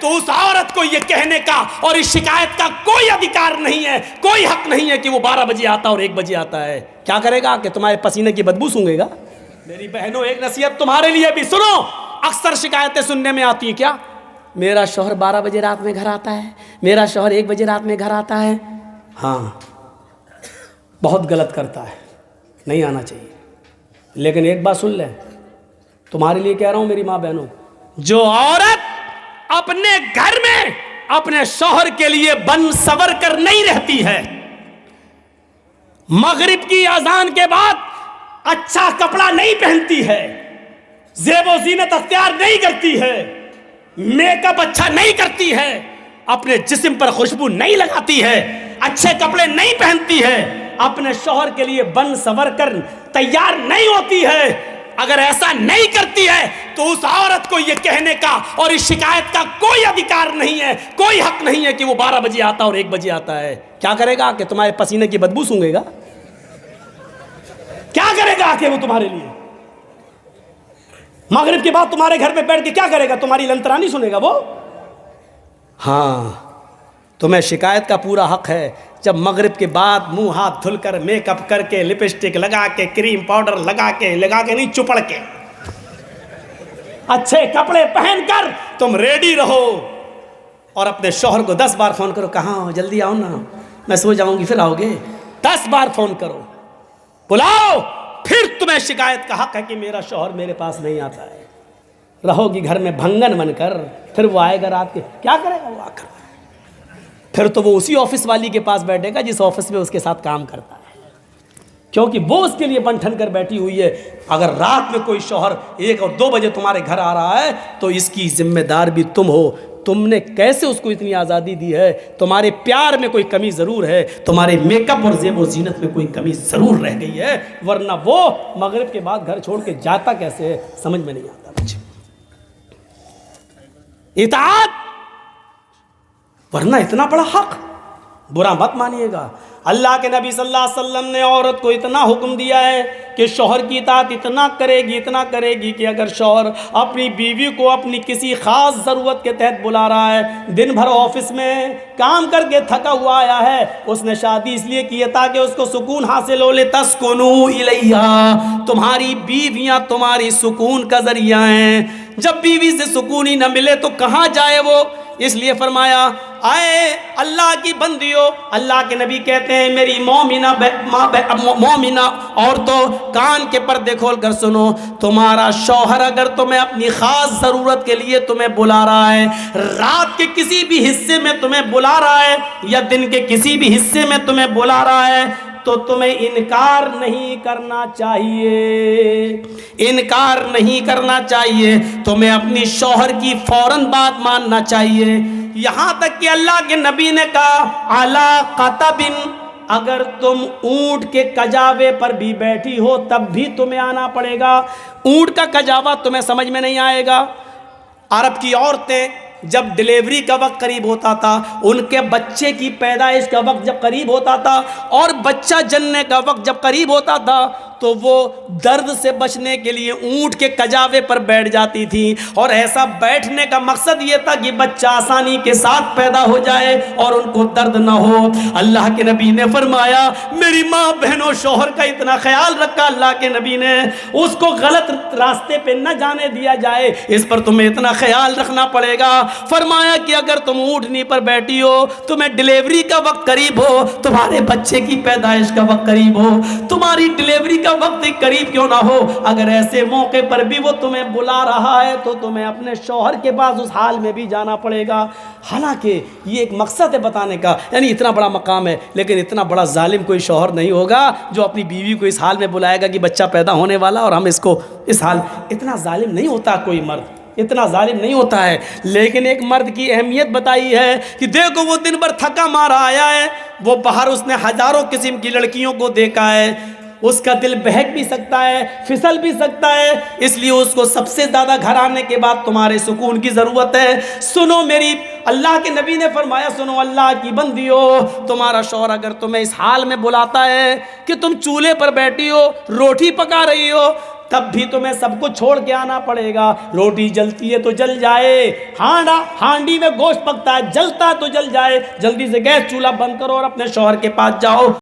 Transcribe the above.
तो उस औरत को ये कहने का और इस शिकायत का कोई अधिकार नहीं है, कोई हक नहीं है कि वो 12 बजे आता और 1 बजे आता है। क्या करेगा कि तुम्हारे पसीने की बदबू सूंघेगा? मेरी बहनों, एक नसीहत तुम्हारे लिए भी सुनो। अक्सर शिकायतें सुनने में आती हैं, क्या मेरा शौहर 12 बजे रात में घर आता है, मेरा शौहर 1 बजे रात में घर आता है। हाँ, बहुत गलत करता है, नहीं आना चाहिए। लेकिन एक बात सुन ले, तुम्हारे लिए कह रहा हूं मेरी माँ बहनों, जो औरत अपने घर में अपने शौहर के लिए बन सवर कर नहीं रहती है, मगरिब की अजान के बाद अच्छा कपड़ा नहीं पहनती है, ज़ेबो ज़ीनत अख्तियार नहीं करती है, मेकअप अच्छा नहीं करती है, अपने जिस्म पर खुशबू नहीं लगाती है, अच्छे कपड़े नहीं पहनती है, अपने शौहर के लिए बन सवर कर तैयार नहीं होती है, अगर ऐसा नहीं करती है तो उस औरत को यह कहने का और इस शिकायत का कोई अधिकार नहीं है, कोई हक नहीं है कि वो 12 बजे आता और 1 बजे आता है। क्या करेगा कि तुम्हारे पसीने की बदबू सूंघेगा? क्या करेगा कि वो तुम्हारे लिए? मगरिब के बाद तुम्हारे घर में बैठ के क्या करेगा? तुम्हारी लंतरानी सुनेगा वो? हाँ, तुम्हें शिकायत का पूरा हक है। जब मगरिब के बाद मुंह हाथ धुलकर, मेकअप करके, लिपस्टिक लगा के, क्रीम पाउडर लगा के नहीं, चुपड़ के, अच्छे कपड़े पहनकर तुम रेडी रहो और अपने शौहर को 10 बार फोन करो, कहाँ हो, जल्दी आओ ना, मैं सो जाऊंगी, फिर आओगे। 10 बार फोन करो, बुलाओ, फिर तुम्हें शिकायत का हक है कि मेरा शौहर मेरे पास नहीं आता है। रहोगी घर में भंगन बनकर, फिर वो आएगा रात के, क्या करेगा वो आकर? फिर तो वो उसी ऑफिस वाली के पास बैठेगा जिस ऑफिस में उसके साथ काम करता है, क्योंकि वो उसके लिए बन ठन कर बैठी हुई है। अगर रात में कोई शौहर 1 और 2 बजे तुम्हारे घर आ रहा है तो इसकी जिम्मेदार भी तुम हो। तुमने कैसे उसको इतनी आज़ादी दी है? तुम्हारे प्यार में कोई कमी ज़रूर है, तुम्हारे मेकअप और ज़ेब और ज़ीनत में कोई कमी ज़रूर रह गई है, वरना वो मगरिब के बाद घर छोड़ के जाता कैसे है, समझ में नहीं आता मुझे। इताअत, वरना इतना बड़ा हक, बुरा मत मानिएगा। अल्लाह के नबी सल्लल्लाहु अलैहि वसल्लम ने औरत को इतना हुक्म दिया है कि शौहर की इताअत इतना करेगी कि अगर शौहर अपनी बीवी को अपनी किसी ख़ास ज़रूरत के तहत बुला रहा है, दिन भर ऑफिस में काम करके थका हुआ आया है, उसने शादी इसलिए की है ताकि उसको सुकून हासिल हो ले, तस्कुनू इलैहा, तुम्हारी बीवियाँ तुम्हारी सुकून का ज़रिया हैं। जब बीवी से सुकून ही न मिले तो कहाँ जाए वो? इसलिए फरमाया, आए अल्लाह की बंदियों, अल्लाह के नबी कहते हैं, मेरी मोमिना और तो कान के पर्दे खोल कर सुनो, तुम्हारा शौहर अगर तुम्हें अपनी ख़ास ज़रूरत के लिए तुम्हें बुला रहा है, रात के किसी भी हिस्से में तुम्हें बुला रहा है या दिन के किसी भी हिस्से में तुम्हें बुला रहा है, तो तुम्हें इनकार नहीं करना चाहिए, इनकार नहीं करना चाहिए, तुम्हें अपनी शौहर की फौरन बात मानना चाहिए। यहाँ तक कि अल्लाह के नबी ने कहा, अला क़तबिन, अगर तुम ऊंट के कजावे पर भी बैठी हो तब भी तुम्हें आना पड़ेगा। ऊंट का कजावा तुम्हें समझ में नहीं आएगा। अरब की औरतें जब डिलीवरी का वक्त करीब होता था, उनके बच्चे की पैदाइश का वक्त जब करीब होता था और बच्चा जन्ने का वक्त जब करीब होता था, तो वो दर्द से बचने के लिए ऊंट के कजावे पर बैठ जाती थी। और ऐसा बैठने का मकसद ये था कि बच्चा आसानी के साथ पैदा हो जाए और उनको दर्द ना हो। अल्लाह के नबी ने फरमाया, मेरी माँ बहनों, शौहर का इतना ख्याल रखा अल्लाह के नबी ने, उसको गलत रास्ते पे न जाने दिया जाए, इस पर तुम्हें इतना ख्याल रखना पड़ेगा। फरमाया कि अगर तुम ऊँटनी पर बैठी हो, तुम्हें डिलीवरी का वक्त करीब हो, तुम्हारे बच्चे की पैदाइश का वक्त करीब हो, तुम्हारी डिलीवरी का वक्त करीब क्यों ना हो, अगर ऐसे मौके पर भी वो तुम्हें बुला रहा है तो तुम्हें अपने शौहर के पास उस हाल में भी जाना पड़ेगा। हालांकि ये एक मकसद है बताने का, यानी इतना बड़ा मकाम है, लेकिन इतना बड़ा जालिम कोई शौहर नहीं होगा जो अपनी बीवी को इस हाल में बुलाएगा कि बच्चा पैदा होने वाला और हम इसको इस हाल। इतना जालिम नहीं होता कोई मर्द, इतना जालिम नहीं होता है। लेकिन एक मर्द की अहमियत बताई है कि देखो वो दिन भर थका मारा आया है, वो बाहर उसने हज़ारों किस्म की लड़कियों को देखा है, उसका दिल बहक भी सकता है, फिसल भी सकता है, इसलिए उसको सबसे ज़्यादा घर आने के बाद तुम्हारे सुकून की ज़रूरत है। सुनो मेरी, अल्लाह के नबी ने फरमाया, सुनो अल्लाह की बंदियो, तुम्हारा शौहर अगर तुम्हें इस हाल में बुलाता है कि तुम चूल्हे पर बैठी हो, रोटी पका रही हो, तब भी तुम्हें सब कुछ छोड़ के आना पड़ेगा। रोटी जलती है तो जल जाए, हांडी में गोश्त पकता है, जलता है तो जल जाए, जल्दी से गैस चूल्हा बंद करो और अपने शौहर के पास जाओ।